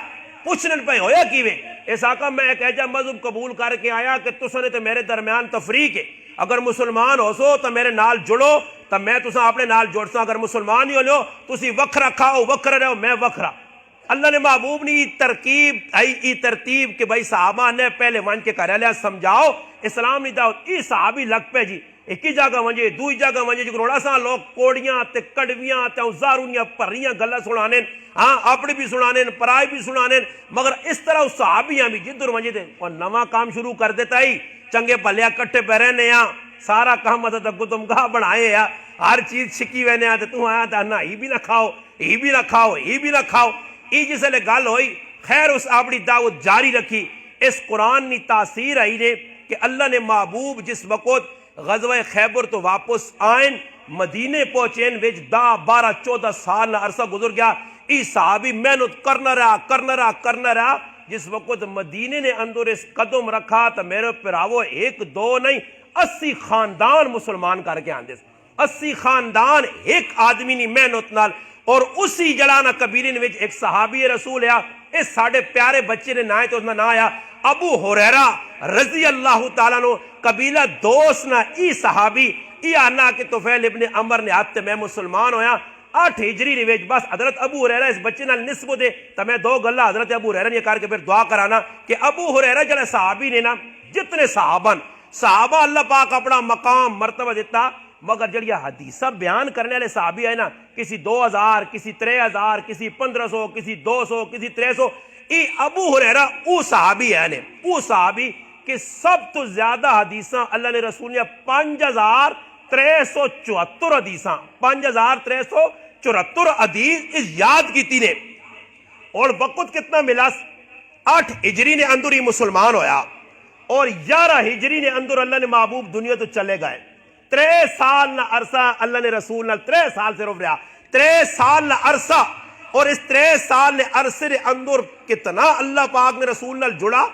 پوچھنے پہ ہویا کیوے اس آقا میں ایک ایجا مذہب قبول کر کے آیا کہ تسنے تو میرے درمیان تفریق ہے اگر مسلمان ہو سو تو میرے نال جڑو تو میں تسا اپنے نال جوڑ سا اگر مسلمان ہی ہو لو تسی وکھرا کھاؤ وکھرا رہو میں وکھرا اللہ نے محبوب نے یہ ترتیب کہ بھائی صحابہ نے پہلے ون کے کرے لیا سمجھاؤ اسلام نہیں داؤ ای صحابی لگ پہ جی ایک ہی جگہ ونجے دوئی جگہ ونجے جو اساں لوگ کوڑیاں تے کڑویاں تے زارونیاں پریاں گلاں سنانے ہاں اپنی بھی سنانے پرائے بھی سنانے مگر اس طرح صحابیاں بھی جدھر ونجے تے اور نواں کام شروع کر دیتا ہی چنگے بھلیا کٹھے پہ رہنے ہاں سارا کام تے گتم گاہ بنائے ہاں ہر چیز چھکی وینے ہاں تے تو آیا تے نہ ہی بھی نہ کھاؤ ہی بھی نہ کھاؤ ہی بھی نہ کھاؤ ای جس لے گل ہوئی خیر اس اپنی دعوت جاری رکھی اس قرآن نی تاثیر آئی نے کہ اللہ نے محبوب جس وقت غزوہ خیبر تو واپس آئین مدینے پہنچین وچ 10-12-14 سال نہ عرصہ گزر گیا ای صحابی محنت کرنا رہا جس وقت مدینے نے اندر اس قدم رکھا تو میرے پراوو 1-2 نہیں 80 خاندان مسلمان کر کے آندے 80 خاندان ایک آدمی نی محنت نال اور اسی جلانا کبیرین وچ ایک صحابی رسول ہے اس ساڑھے پیارے بچے نے نائے تو اس نے نہ آیا ابو ہریرہ رضی اللہ تعالیٰ نو قبیلہ دوست نہ ای صحابی ای آنا کہ طفیل ابن عمر نے آتے میں مسلمان ہویا 8 ہجری رویج بس حضرت ابو ہریرہ اس بچے نال نسبت دے تو میں 2 گلہ حضرت ابو ہریرہ نے کار کے پھر دعا کرانا کہ ابو ہریرہ جلے صحابی نے نا جتنے صحابہ اللہ پاک اپنا مقام مرتبہ دیتا مگر جڑی حدیثہ بیان کرنے والے صحابی ہے نا کسی 2000 کسی 3000 کسی 1500 کسی 200 کسی 300 ای ابو ہریرہ او صحابی ہے نے او صحابی کہ سب تو زیادہ حدیثاں اللہ نے رسول نے 5374 حدیثاں 5374 حدیث اس یاد کی تھی نے اور وقت کتنا ملا 8 ہجری نے اندر ہی مسلمان ہویا اور 11 ہجری نے اندر اللہ نے محبوب دنیا تو چلے گئے 3 سال نہ عرصہ اللہ نے رسول نے 3 سال سے رف رہا 3 سال نہ عرصہ اور اس 3 سال نے عرصے نے اندر کتنا اللہ پاک نے رسول نے جڑا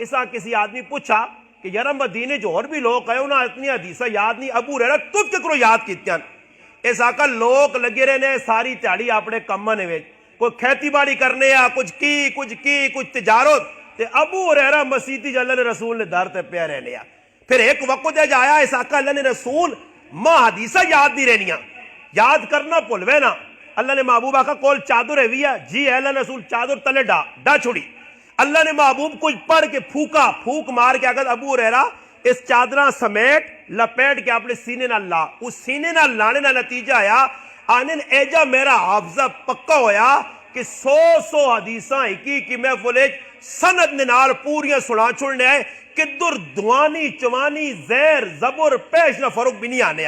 اسا کسی آدمی پوچھا کہ یار مدینے جو اور بھی لوگ ہیں انہاں اتنی حدیثہ یاد نہیں ابو ہریرہ تجھ کے کرو یاد کیتیاں اس آقا لوگ لگے رہنے ساری تیاڑی اپنے کماں نے وچ کوئی کھیتی باڑی کرنے آ کچھ تجارت تے ابو ہریرہ مسیتی جو اللہ نے رسول نے در تے پیا رہنے آ پھر ایک وقت آیا اس آقا اللہ نے رسول ماں حدیثہ یاد نہیں رہنیاں یاد کرنا بھولوے نا اللہ نے محبوب آقا کول چادر ہے جی ہے اللہ نے رسول چادر تلے ڈا چھوڑی اللہ نے محبوب کچھ پڑھ کے پھوک مار کے اگر ابو ہریرہ اس چادرہ سمیٹ لپیٹ کے اپنے سینے نہ لا اس سینے نہ لانے نہ نتیجہ آیا آنن ایجا میرا حافظہ پکا ہویا کہ 100 حدیثاں کی محفل سند نال پوریاں سنا چھوڑنے آئے کدر دوانی چوانی زیر زبر پیش نہ فروغ بھی نہیں آنے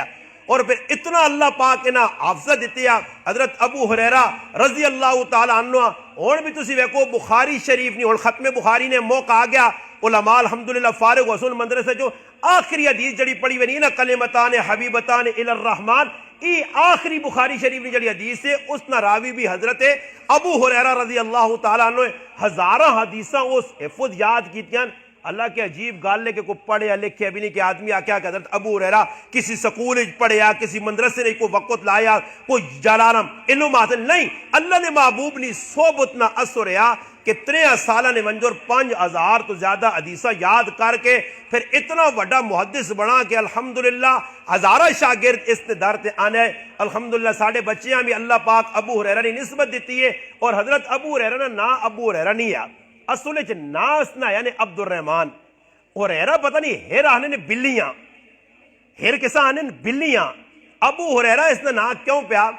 اور پھر اتنا اللہ پاک نے حافظہ دیتے ہیں حضرت ابو ہریرہ رضی اللہ تعالیٰ عنہ اور بھی تسی ویکو بخاری شریف نہیں اور ختم بخاری نے موقع آ گیا علماء الحمدللہ فارغ حسن مدرسے جو آخری حدیث جڑی پڑھی ہوئی نا کلمتان حبیبتان الی الرحمن ای آخری بخاری شریف نے جڑی حدیث ہے اس نہ راوی بھی حضرت ابو ہریرہ رضی اللہ تعالیٰ عنہ ہزارہ حدیثاں اس حفظ یاد کیتیاں اللہ کے عجیب گال لے کہ کوئی پڑھے یا لکھے ابھی نہیں کہ آدمی آکیا کہ حضرت ابو ہریرہ کسی سکول پڑھے یا کسی مدرسے نے کوئی وقت لایا کوئی جلالم علم حاصل نہیں اللہ نے محبوب نے صحبت نہ اثر رہا کہ 3 سالہ نے منجور 5000 تو زیادہ حدیثہ یاد کر کے پھر اتنا بڑا محدث بنا کہ الحمدللہ ہزارہ شاگرد اس نے در تے آنے الحمدللہ ساڑھے بچیاں بھی اللہ پاک ابو ہریرہ نے نسبت دیتی ہے اور حضرت ابو ہریرہ نا ابو ہریرہ نہیں ہے اصل ناس نہ یعنی عبد الرحمن ہریرہ پتہ نہیں ہیر آنے نے بلیاں ہیر کسا آنے نے بلیاں ابو ہریرہ اس نے نا کیوں پیا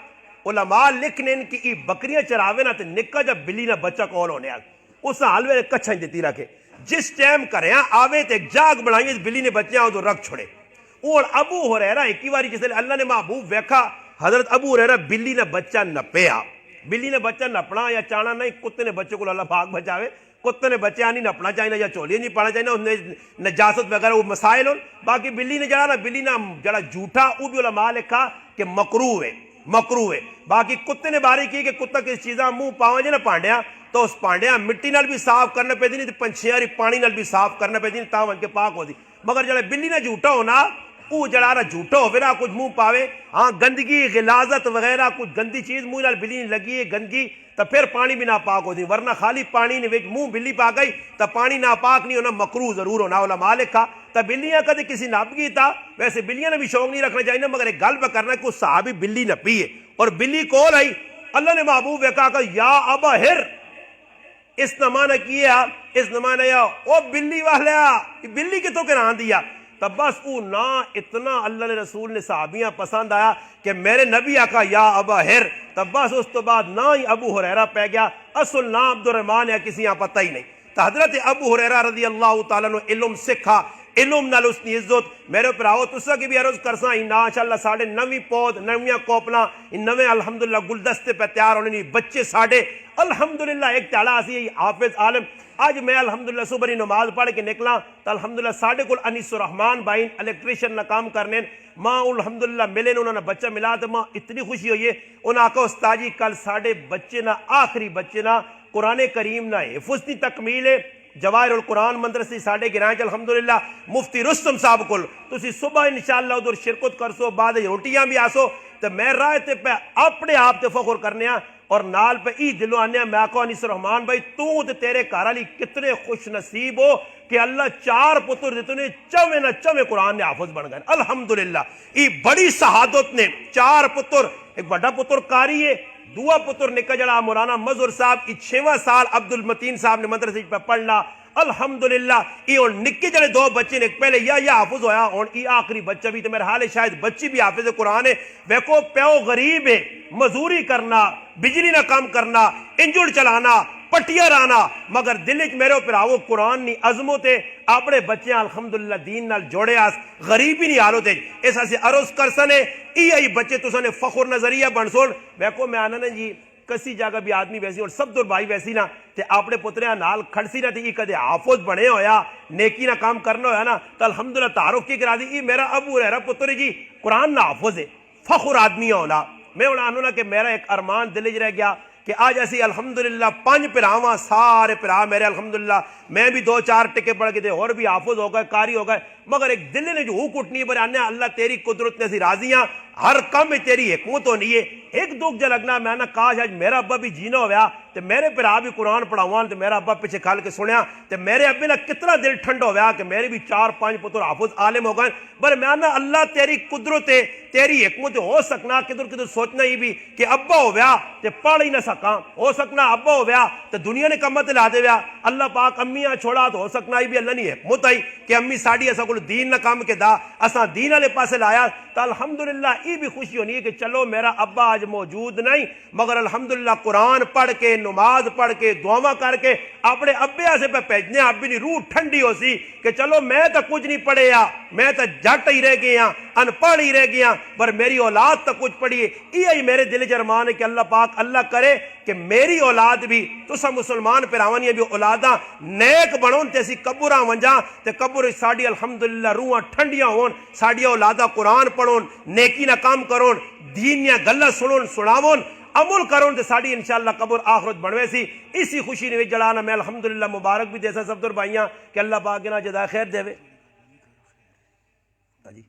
علماء لکھنے ان کی بکریاں چراوے نہ تے نکا جب بلی نہ بچہ کول ہونے اس حال میں کچھاں دیتی رکھے جس ٹائم کریاں آوے تے جاگ بڑھائیں بلی نے بچیاں تو رکھ چھوڑے اور ابو ہریرہ ایک ہی باری جس لئے اللہ نے محبوب ویکھا حضرت ابو ہریرہ بلی نے بچہ نہ پیا بلی نے بچہ نپنا یا چانا نہیں کتے نے بچے کو اللہ پاک بچاوے کتے نے بچے نہیں نپنا چاہیے یا چولی نہیں پانا چاہیے نجاست وغیرہ وہ مسائل ہو باقی بلی نے جڑا نا بلی نہ جڑا جھوٹا وہ بھی علماء لکھا کہ مکروہ ہے باقی کتے نے باری کی کہ کتا کس چیزاں منہ پاؤں جے نا پانڈیاں تو اس پانڈیاں مٹی نال بھی صاف کرنا پہ دی نہیں پنچھیاں پانی نال بھی صاف کرنا پہ دی نہیں تاں کے پاک ہو دی مگر جڑا بلی نہ جھوٹا ہونا وہ جڑا رہا جھوٹا ہو نا کچھ منہ پاوے ہاں گندگی غلاظت وغیرہ کچھ گندی چیز منہ نال بلی لگی ہے گندگی تو پھر پانی بھی ناپاک ہو دی ورنہ خالی پانی نے منہ بلی پا گئی تو پانی ناپاک نہیں ہونا مکروہ ضرور ہونا علماء لکھا تو بلیاں کدے کسی ناپگی تھا ویسے بلیاں نے بھی شوق نہیں رکھنا چاہیے مگر ایک گل پہ کرنا کہ صحابی بلی نہ پیے اور بلی کول آئی اللہ نے محبوب کہا کہ یا ابا ہر اس نمانہ کیا اس نمانہ یا او بلی والا بلی کے تو کہنا دیا تو بس او نا اتنا اللہ نے رسول نے صحابیاں پسند آیا کہ میرے نبی آقا یا ابا ہر، تو بس اس تو بعد نہ ہی ابو ہریرہ پہ گیا، اصل نام عبد الرحمن ہے، کسی یہاں پتہ ہی نہیں۔ تو حضرت ابو ہریرہ رضی اللہ تعالیٰ نے علم سکھا، علم نال اس کی عزت میرے پراؤ تسا کی بھی عرض کرساں ہی ماشاءاللہ ساڑھے نویں پود نویاں کوپنا نویں الحمدللہ گلدستے پہ تیار ہونے نہیں بچے ساڑھے الحمدللہ ایک تیڑا سی حافظ عالم۔ آج میں الحمدللہ صبح نماز پڑھ کے نکلا تو الحمدللہ ساڑھے کل انیس الرحمن بھائی الیکٹریشن نہ کام کرنے ماں الحمدللہ ملے انہوں نے بچہ ملا تو ماں اتنی خوشی ہوئی ہے، انہوں نے کہا استاد جی کل ساڑھے بچے نہ آخری بچے نہ قرآن کریم نہ حفظ دی تکمیل ہے، جواہر القرآن مدرسے ساڑھے گرائیں الحمدللہ مفتی رستم صاحب کل تسی صبح انشاءاللہ ادھر شرکت کرسو بعد روٹیاں بھی آسو تو میں رائے تے پہ اپنے آپ تے فخر کرنے ہیں اور نال پہ ای دلوں آنے ہیں۔ میں آقا انیس الرحمن بھائی تو تے تیرے کارالی کتنے خوش نصیب ہو کہ اللہ 4 پتر دیتنے چویں نہ چویں قرآن نے حافظ بن گئے الحمدللہ۔ ای بڑی شہادت نے 4 پتر، ایک بڑا پتر کاری ہے، دعا پتر نکا جڑا مولانا مظہر صاحب 6واں سال عبد المتین صاحب نے مدرسے پہ پڑھنا الحمدللہ۔ ای اور نکے جڑے 2 بچے نے پہلے یا حافظ ہویا اور ای آخری بچہ بھی تو میرے حال ہے شاید بچی بھی حافظ قرآن ہے۔ ویکو پیو غریب ہے، مزوری کرنا، بجلی نہ کام کرنا، انجڑ چلانا، پٹیاں رانا، مگر دلچ میرے پراؤ قرآن نی عظمت ہے اپنے بچے الحمدللہ دین نال جوڑے آس غریبی نہیں حالت ہے ایسا سے عرض کرسنے ای بچے تو سنے فخر نظریہ بن سن۔ ویکو میں آنا نا جی کسی جگہ بھی آدمی ویسی اور سب در بھائی ویسی نا تے اپنے پتریاں نال کھڑسی نہ تھی ای کدے حافظ بنے ہویا نیکی نہ کام کرنا ہویا نا تو الحمدللہ تعارف کی کرا دی ای میرا ابو ہریرہ پتر جی قرآن نہ حافظ ہے فخر آدمی ہونا۔ میں انہوں نے کہ میرا ایک ارمان دلج رہ گیا کہ آج ایسی الحمدللہ 5 پراواں سارے پرا میرے الحمدللہ میں بھی 2-4 ٹکے پڑھ کے دے اور بھی حافظ ہو گئے کاری ہو گئے مگر ایک دل نے جو ہو کٹنی پر آنے اللہ تیری قدرت نے سی راضیاں ہر کم میں تیری حکمت ہونی ہے۔ ایک دکھ جا لگنا میں نے کاش آج میرا ابا بھی جینا ہویا تو میرے پرا بھی قرآن پڑھاوان تو میرا ابا پیچھے کھال کے سنیا تو میرے ابے نے کتنا دل ٹھنڈ ہویا کہ میرے بھی 4-5 پتر حافظ عالم ہو گئے۔ پر میں نے اللہ تیری قدرت ہے تیری حکمت ہو سکنا کدھر سوچنا ہی بھی کہ ابا ہویا تے پڑھ ہی نہ سکاں ہو سکنا ابا ہویا تے دنیا نے کمت لا دے ویا اللہ پاک امیاں چھوڑا تو ہو سکنا ہی بھی اللہ نے حکمت آئی کہ امی ساڑی ایسا کل دین نہ کام کے دا اساں دین والے پاسے لایا تو الحمدللہ ای بھی خوشی ہونی ہے کہ چلو میرا ابا آج موجود نہیں مگر الحمدللہ قرآن پڑھ کے نماز پڑھ کے دعاواں کر کے اپنے ابے سے پہ بھیجنے ابی دی روح ٹھنڈی ہو سی کہ چلو میں تو کچھ نہیں پڑھیا میں تو جٹ ہی رہ گیا ان پڑھ ہی رہ گیا پر میری اولاد تو کچھ پڑھی ہے۔ یہی میرے دل جرمان ہے کہ اللہ پاک اللہ کرے کہ میری اولاد بھی تو سب مسلمان پراوانی بھی اولاداں نیک بنون تیسی قبراں ونجاں تے قبر ساڑی الحمدللہ روحاں ٹھنڈیاں ہون ساڑی اولاداں قرآن پڑھون نیکی نہ کام کرون دین یا گلہ سنون سناون عمل کرون تے ساڑی انشاءاللہ قبر آخرت بنوے سی۔ اسی خوشی نے جڑانا میں الحمدللہ مبارک بھی دیسا سب در بھائیاں کہ اللہ پاک نہ جزائے خیر دے وے جی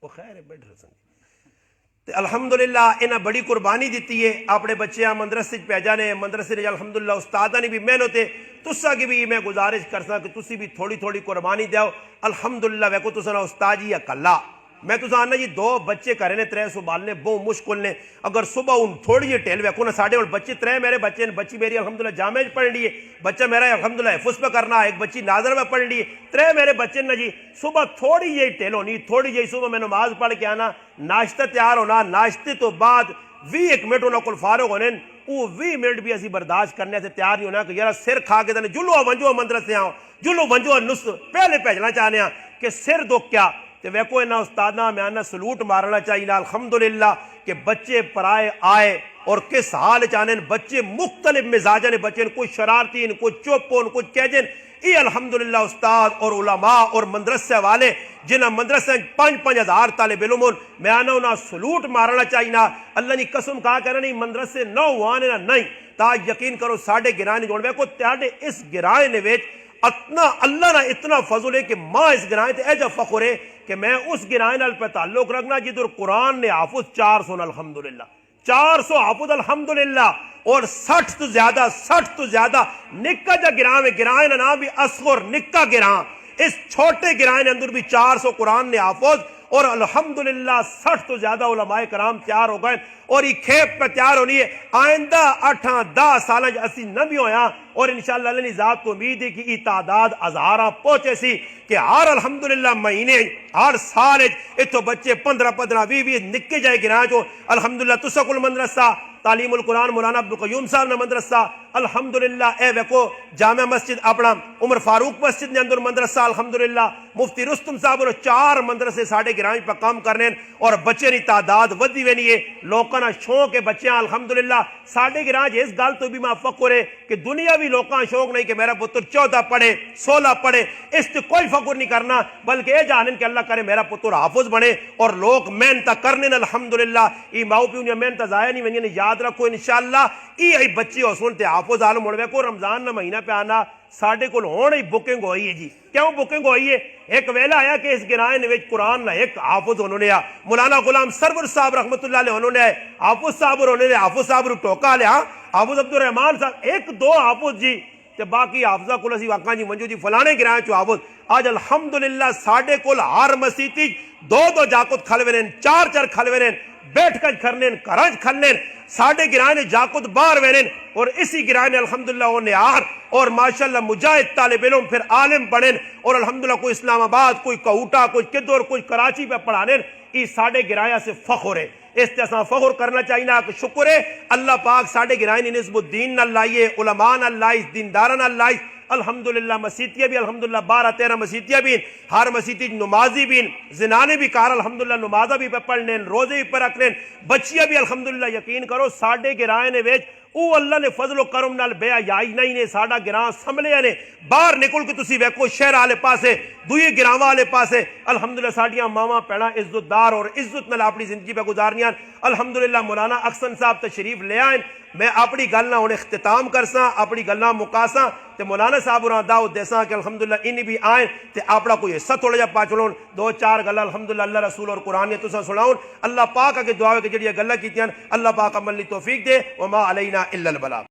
وہ خیر ہے بیٹھ رسن الحمدللہ انہیں بڑی قربانی دیتی ہے اپنے بچیاں مدرسے بھیجا نے مدرسے نے الحمدللہ استادہ نے بھی محنت ہے تسا کی بھی میں گزارش کرسا کہ تسی بھی تھوڑی تھوڑی قربانی دیو الحمدللہ ویکو تسا نا استاد جی اکلا میں تو آنا جی 2 بچے کرے نے 3 سنبھالنے بہت مشکل نے اگر صبح ان تھوڑی جی ٹیل ویکو نا ساڑھے اور بچے 3 میرے بچے بچی میری الحمدللہ جامع پڑھ لیے بچہ میرا الحمدللہ حفظ پہ کرنا ایک بچی ناظر میں پڑھ لیے 3 میرے بچے نا جی صبح تھوڑی جی ٹیل ہونی تھوڑی جی صبح میں نماز پڑھ کے آنا ناشتہ تیار ہونا ناشتے تو بعد 20 منٹ ہونا کل فارغ ہونے وہ 20 منٹ بھی اسی برداشت کرنے سے تیار نہیں ہونا کہ یار سر کھا کے تنے جلو ونجو مدرسے آؤ جلو ونجو نس پہلے بھیجنا چاہنے ہیں کہ سر دکھ کیا تو ویکو انہا استادہ میں آنا سلوٹ مارنا چاہیے الحمدللہ کہ بچے پرائے آئے اور کس حال چاہنے بچے مختلف مزاجیں بچے کوئی شرارتی کوئی چوپون کوئی کہجن یہ الحمدللہ استاد اور علماء اور مدرسے والے جنہاں مدرسے 5-5 ہزار طالب علم میں آنا انہاں سلوٹ مارنا چاہیے اللہ نے قسم کہا کرنا نہیں مدرسے نہ ہوانے نہ نہیں تا یقین کرو ساڑھے گرائیں جوڑ کو تیاڑے اس گرائیں نے ویچ اتنا اللہ نہ اتنا فضل ہے کہ ماں اس گرائیں تے ایجا فخر ہے کہ میں اس گرائیں نال پہ تعلق رکھنا جدر قرآن نے حافظ 400 الحمدللہ 400 حافظ الحمدللہ اور 60 تو زیادہ نکا جا گرائیں نام بھی اصغر نکا گرائیں اس چھوٹے گرائیں اندر بھی 400 قرآن نے حافظ اور الحمدللہ 60 تو زیادہ علماء کرام تیار ہو گئے اور یہ کھیپ پہ تیار ہونی ہے آئندہ 8-10 سال اسی نہ بھی ہویا اور انشاءاللہ اللہ ذات کو امید ہے کہ یہ تعداد ہزاراں پہنچے سی کہ ہر الحمدللہ مہینے ہر سال اتو بچے 15-20 نکے جائے گراں جو الحمدللہ تسکل مدرسہ تعلیم القرآن مولانا عبدالقیوم صاحب نے مدرسہ الحمدللہ اے ویکو جامع مسجد اپنا عمر فاروق مسجد نے اندر مدرسہ الحمدللہ مفتی رستم صاحب اور 4 مدرسے ساڑھے گرائیں پر کام کرنے اور بچے نی تعداد ودی وینی ہے لوکاں شوق ہے بچیاں الحمدللہ ساڑھے گرائیں اس گال تو بھی میں فخر ہے کہ دنیاوی لوکاں شوق نہیں کہ میرا پتر 14 پڑھے 16 پڑھے اس سے کوئی فخر نہیں کرنا بلکہ یہ جانن کہ اللہ کرے میرا پتر حافظ بنے اور لوگ محنت کرنے الحمدللہ یہ ماؤ پیو نے محنت ضائع نہیں ونی یاد رکھو انشاءاللہ یہ بچے حسن تے حافظ عالم ہونے کو رمضان نہ مہینہ پہ آنا ساڑھے کو ہونے بکنگ ہوئی ہے جی کیوں بکنگ ہوئی ہے ایک ویلا آیا کہ اس گرائن وچ قرآن ایک حافظ انہوں نے مولانا غلام سرور صاحب رحمت اللہ علیہ انہوں نے حافظ صاحب اور انہوں نے حافظ صاحب رو ٹوکا لیا حافظ عبدالرحمان صاحب 1-2 حافظ جی تے باقی حافظہ کل اسی واقعہ جی منجو جی فلانے گرائن چو حافظ آج الحمدللہ ساڑھے کل ہر مسیطی 2-2 جاکت کھلوینن 4-4 کھلوینن بیٹھ کر کھرنین کرنج کھلنین ساڑھے گرائن جاکت بار وینن اور اسی گرائن الحمدللہ وہ نیار اور ماشاءاللہ مجاہد طالب علم پھر عالم بنن اور الحمدللہ کوئی اسلام آباد کوئی کوٹا کوئی کدور کوئی کراچی پہ پڑھانن یہ ساڑھے گرائن سے فخر ہے اس سے فخر کرنا چاہیے کہ شکر ہے اللہ پاک ساڑھے گرائن نسب الدین نہ لائیے علماء نہ لائیس دیندارہ نہ لائیس الحمدللہ مسیتیہ بھی الحمدللہ 12-13 مسیتیہ بھی ہر مسیتی نمازی بھی زنانے بھی کار الحمدللہ نمازہ بھی پہ پڑھنے روزے بھی پہ رکھنے بچیاں بھی الحمدللہ یقین کرو ساڑھے گرائن ویچ او اللہ نے فضل و کرم نال بے آئی نہیں نے ساڑھا گراں سملے نے باہر نکل کے تسی ویکو شہر آلے پاسے دوئی گراں آلے پاسے الحمدللہ ساڑھیاں ماما پیڑا عزت دار اور عزت نال اپنی زندگی پہ گزارنیاں الحمدللہ مولانا احسن صاحب تشریف لے آئیں میں اپنی گلنا انہیں اختتام کرساں اپنی گلنا مکاساں تے مولانا صاحب انہاں دعوت دیساں کہ الحمدللہ انہی بھی آئیں تے اپنا کوئی حصہ تھوڑا جا پاچلون 2-4 گلہ الحمدللہ اللہ رسول اور قرآن نے تساں سناؤں اللہ پاک کے دعا کے جڑی گلہ کیتیاں اللہ پاک عمل لی توفیق دے وما علینا الا البلاغ